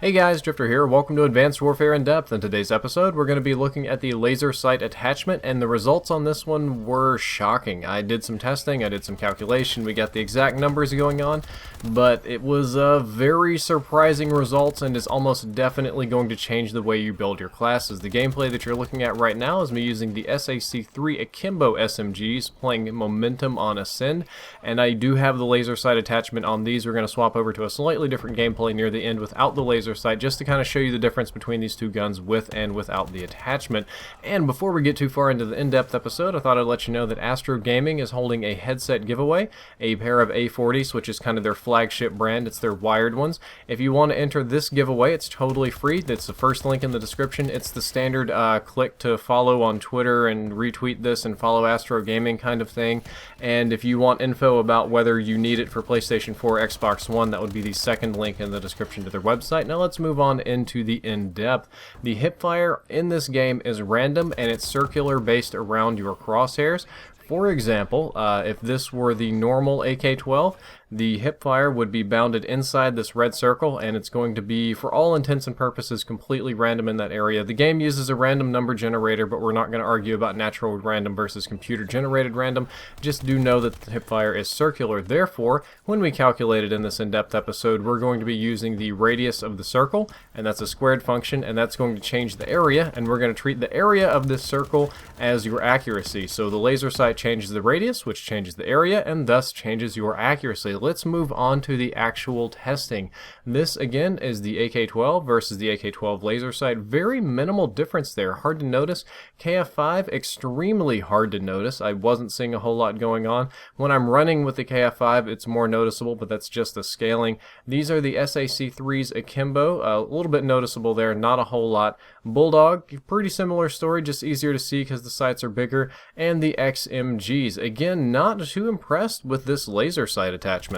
Hey guys, Drifter here. Welcome to Advanced Warfare in Depth. In today's episode, we're going to be looking at the laser sight attachment, and the results on this one were shocking. I did some testing, I did some calculation, we got the exact numbers going on, but it was very surprising results and is almost definitely going to change the way you build your classes. The gameplay that you're looking at right now is me using the SAC-3 Akimbo SMGs, playing Momentum on Ascend, and I do have the laser sight attachment on these. We're going to swap over to a slightly different gameplay near the end without the laser sight, just to kind of show you the difference between these two guns with and without the attachment. And before we get too far into the in-depth episode, I thought I'd let you know that Astro Gaming is holding a headset giveaway, a pair of A40s, which is kind of their flagship brand. It's their wired ones. If you want to enter this giveaway, it's totally free. That's the first link in the description. It's the standard click to follow on Twitter and retweet this and follow Astro Gaming kind of thing. And if you want info about whether you need it for PlayStation 4 or Xbox One, that would be the second link in the description to their website. Now let's move on into the in-depth. The hipfire in this game is random and it's circular based around your crosshairs. For example, if this were the normal AK-12, the hipfire would be bounded inside this red circle, and it's going to be, for all intents and purposes, completely random in that area. The game uses a random number generator, but we're not going to argue about natural random versus computer-generated random. Just do know that the hipfire is circular. Therefore, when we calculate it in this in-depth episode, we're going to be using the radius of the circle, and that's a squared function, and that's going to change the area, and we're going to treat the area of this circle as your accuracy. So the laser sight changes the radius, which changes the area, and thus changes your accuracy. Let's move on to the actual testing. This again is the AK-12 versus the AK-12 laser sight. Very minimal difference there. Hard to notice. KF5 extremely hard to notice. I wasn't seeing a whole lot going on. When I'm running with the KF5, it's more noticeable, but that's just the scaling. These are the SAC-3's Akimbo. A little bit noticeable there, not a whole lot. Bulldog, pretty similar story, just easier to see because the sights are bigger. And the XMGs, again, not too impressed with this laser sight attachment.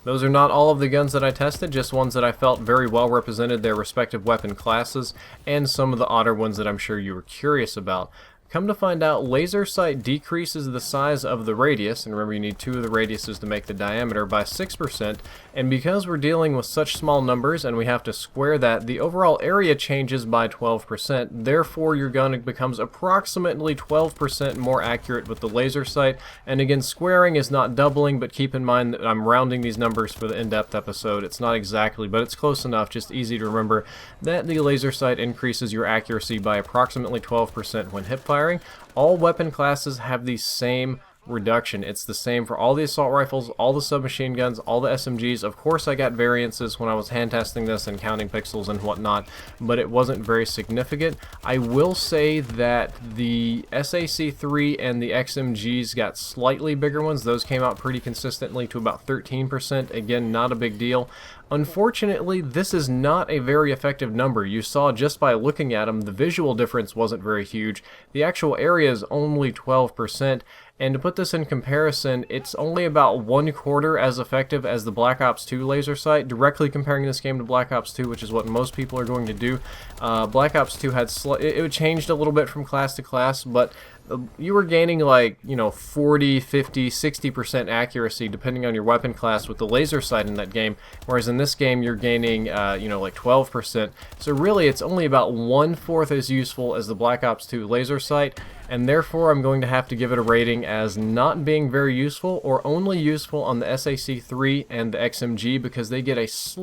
Those are not all of the guns that I tested, just ones that I felt very well represented their respective weapon classes, and some of the odder ones that I'm sure you were curious about. Come to find out, laser sight decreases the size of the radius, and remember you need two of the radiuses to make the diameter, by 6%, and because we're dealing with such small numbers and we have to square that, the overall area changes by 12%. Therefore, your gun becomes approximately 12% more accurate with the laser sight. And again, squaring is not doubling, but keep in mind that I'm rounding these numbers for the in-depth episode. It's not exactly, but it's close enough, just easy to remember, that the laser sight increases your accuracy by approximately 12% when hipfire. All weapon classes have the same reduction. It's the same for all the assault rifles, all the submachine guns, all the SMGs. Of course, I got variances when I was hand testing this and counting pixels and whatnot, but it wasn't very significant. I will say that the SAC-3 and the XMGs got slightly bigger ones. Those came out pretty consistently to about 13%. Again, not a big deal. Unfortunately, this is not a very effective number. You saw just by looking at them, the visual difference wasn't very huge. The actual area is only 12%. And to put this in comparison, it's only about 1/4 as effective as the Black Ops 2 laser sight. Directly comparing this game to Black Ops 2, which is what most people are going to do. Black Ops 2 had it changed a little bit from class to class, but you were gaining like, 40, 50, 60% accuracy depending on your weapon class with the laser sight in that game, whereas in this game you're gaining, like 12%. So really it's only about 1/4 as useful as the Black Ops 2 laser sight, and therefore I'm going to have to give it a rating as not being very useful, or only useful on the SAC-3 and the XMG, because they get just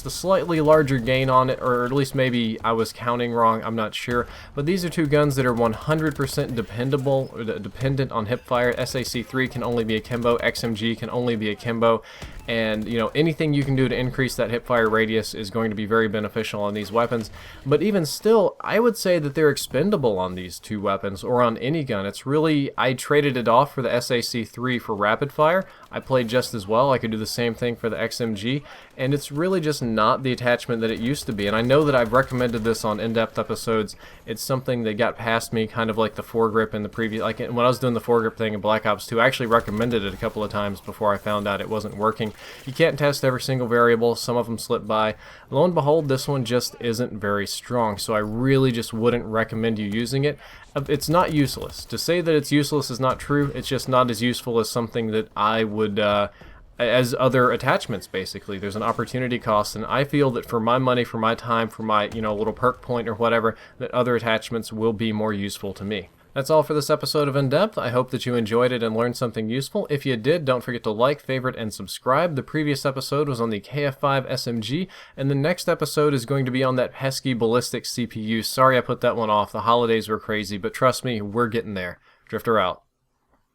a slightly larger gain on it, or at least maybe I was counting wrong, I'm not sure. But these are two guns that are 100% dependable, or dependent on hipfire. SAC-3 can only be akimbo, XMG can only be akimbo, and anything you can do to increase that hipfire radius is going to be very beneficial on these weapons. But even still, I would say that they're expendable on these two weapons, or on any gun. It's really, I traded it off for the SAC-3 for rapid fire. I played just as well. I could do the same thing for the XMG, and it's really just not the attachment that it used to be. And I know that I've recommended this on in-depth episodes. It's something that got past me, kind of like the foregrip in the previous, like when I was doing the foregrip thing in Black Ops 2, I actually recommended it a couple of times before I found out it wasn't working. You can't test every single variable, some of them slip by. Lo and behold, this one just isn't very strong, so I really just wouldn't recommend you using it. It's not useless. To say that it's useless is not true. It's just not as useful as something that I would as other attachments, basically. There's an opportunity cost, and I feel that for my money, for my time, for my, little perk point or whatever, that other attachments will be more useful to me. That's all for this episode of In Depth. I hope that you enjoyed it and learned something useful. If you did, don't forget to like, favorite, and subscribe. The previous episode was on the KF5 SMG, and the next episode is going to be on that pesky ballistic CPU. Sorry I put that one off. The holidays were crazy, but trust me, we're getting there. Drifter out.